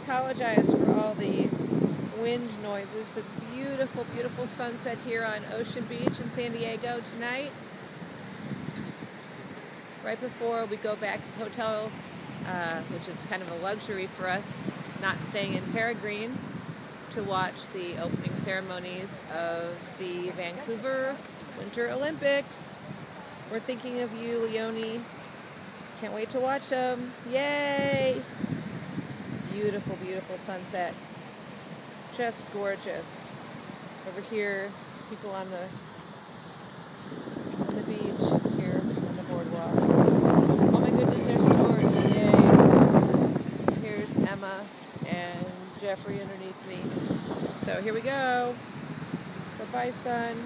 apologize for all the wind noises, but beautiful, beautiful sunset here on Ocean Beach in San Diego tonight. Right before we go back to the hotel, which is kind of a luxury for us, not staying in Peregrine, to watch the opening ceremonies of the Vancouver Winter Olympics. We're thinking of you, Leonie. Can't wait to watch them. Yay! Beautiful, beautiful sunset. Just gorgeous. Over here, people on the beach here on the boardwalk. Oh my goodness, there's Jordan. Yay. Here's Emma and Jeffrey underneath me. So here we go. Bye-bye, son.